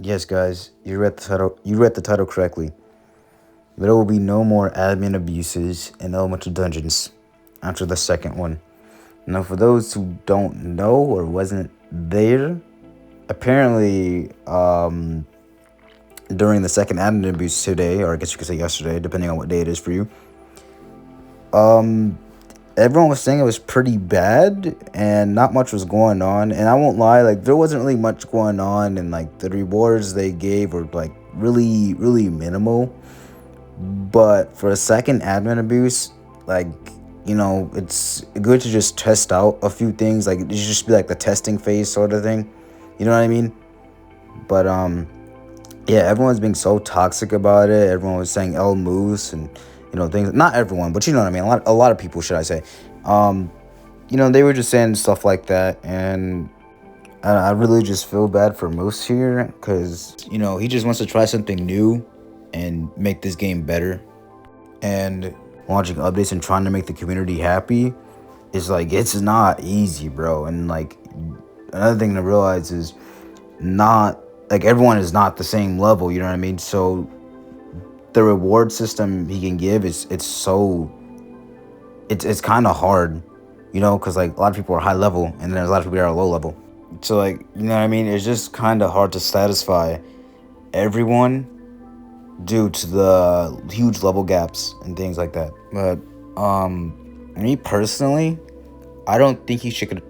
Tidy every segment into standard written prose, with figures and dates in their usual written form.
Yes, guys, you read the title. You read the title correctly. There will be no more admin abuses in elemental dungeons after the second one. Now, for those who don't know or wasn't there, apparently, during the second admin abuse today, or I guess you could say yesterday, depending on what day it is for you, um, everyone was saying it was pretty bad and not much was going on. And I won't lie, like there wasn't really much going on, and like the rewards they gave were like really, really minimal. But for a second admin abuse, like, it's good to just test out a few things. Like it should just be like the testing phase sort of thing. You know what I mean? But yeah, everyone's being so toxic about it. Everyone was saying L moves and things. Not everyone, but you know what I mean. A lot of people, should I say? Um, they were just saying stuff like that, and I really just feel bad for Moose here because he just wants to try something new and make this game better. And launching updates and trying to make the community happy is like it's not easy, bro. And like another thing to realize is not like everyone is not the same level. You know what I mean? So the reward system he can give is it's kind of hard, because like a lot of people are high level and then there's a lot of people that are low level. So like you know what I mean? It's just kind of hard to satisfy everyone due to the huge level gaps and things like that. But me personally, I don't think he should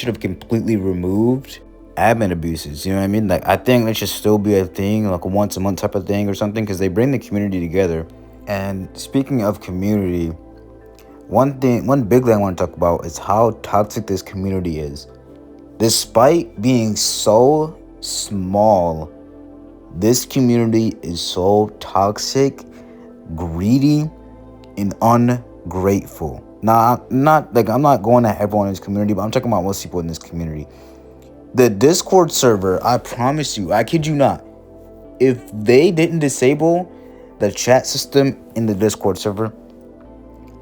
have completely removed admin abuses. You know what I mean? Like I think it should still be a thing, like a once a month type of thing or something, because they bring the community together. And speaking of community, one big thing I want to talk about is how toxic this community is. Despite being so small, this community is so toxic, greedy, and ungrateful. Now, not like I'm not going at everyone in this community, but I'm talking about most people in this community. The Discord server, I promise you, I kid you not, if they didn't disable the chat system in the Discord server,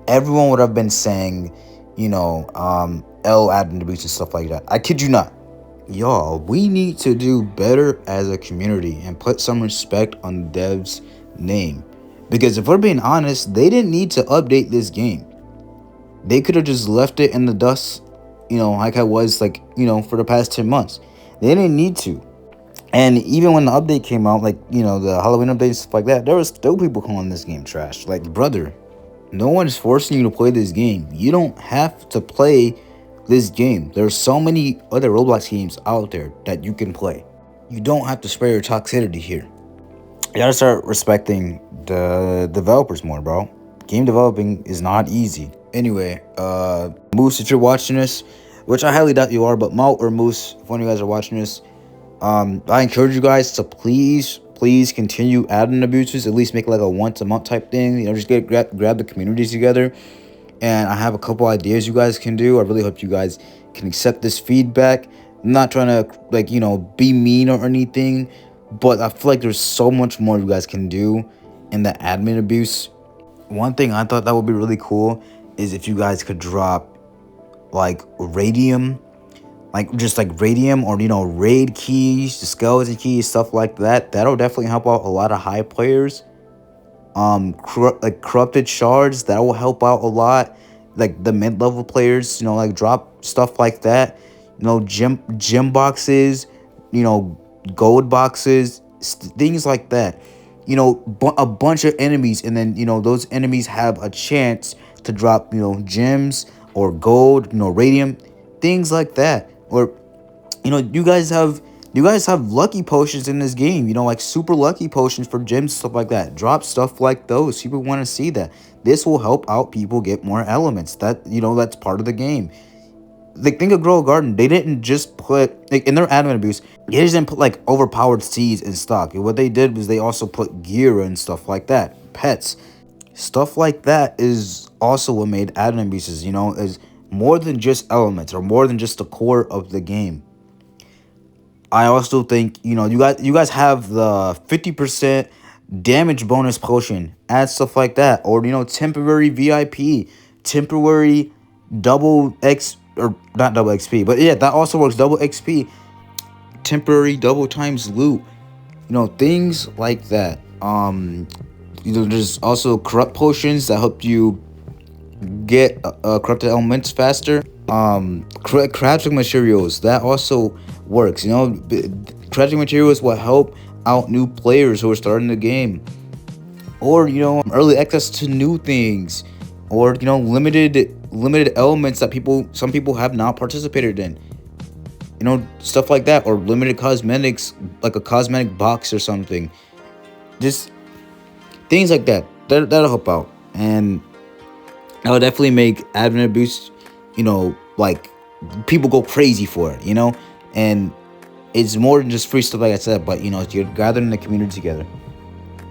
everyone would have been saying, L admin abuse and stuff like that. I kid you not. Y'all, we need to do better as a community and put some respect on the dev's name. Because if we're being honest, they didn't need to update this game. They could have just left it in the dust, like I was, like, for the past 10 months. They didn't need to. And even when the update came out, like, the Halloween update and stuff like that, there was still people calling this game trash. Like, brother, no one's forcing you to play this game. You don't have to play this game. There are so many other Roblox games out there that you can play. You don't have to spare your toxicity here. You gotta start respecting the developers more, bro. Game developing is not easy. Anyway, Moose, if you're watching this, which I highly doubt you are, but Mo or Moose, if one of you guys are watching this, I encourage you guys to please continue adding abuses. At least make like a once a month type thing. Just grab the communities together. And I have a couple ideas you guys can do. I really hope you guys can accept this feedback. I'm not trying to be mean or anything, but I feel like there's so much more you guys can do in the admin abuse. One thing I thought that would be really cool is if you guys could drop like radium, or raid keys, the skeleton keys, stuff like that. That'll definitely help out a lot of high players. Corrupted shards, that will help out a lot. Like the mid-level players, drop stuff like that. Gem boxes, gold boxes, things like that. A bunch of enemies, and then those enemies have a chance to drop gems or gold, radium, things like that. Or you guys have lucky potions in this game, like super lucky potions for gems, stuff like that. Drop stuff like those. People want to see that. This will help out people get more elements. That's part of the game. Like, think of Grow a Garden. They didn't just put, like, in their admin abuse, they just didn't put, like, overpowered seeds in stock. What they did was they also put gear and stuff like that. Pets. Stuff like that is also what made admin abuses, is more than just elements or more than just the core of the game. I also think, you guys have the 50% damage bonus potion, add stuff like that. Or, temporary VIP, temporary double X, or not double XP, but yeah, that also works, double XP, temporary double times loot, things like that. There's also corrupt potions that help you get corrupted elements faster. Crafting materials, that also works. Crafting materials will help out new players who are starting the game, or early access to new things, or limited elements that some people have not participated in. Stuff like that, or limited cosmetics, like a cosmetic box or something. Just things like that. That'll help out, and that'll definitely make admin abuse, like people go crazy for it, and it's more than just free stuff like I said, but you're gathering the community together,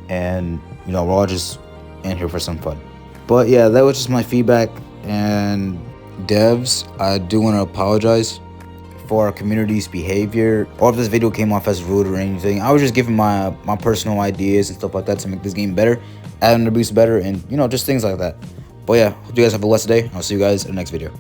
and we're all just in here for some fun. But yeah, that was just my feedback. And devs, I do want to apologize for our community's behavior, or if this video came off as rude or anything. I was just giving my personal ideas and stuff like that to make this game better, add an abuse better, and just things like that. But yeah, hope you guys have a blessed day. I'll see you guys in the next video.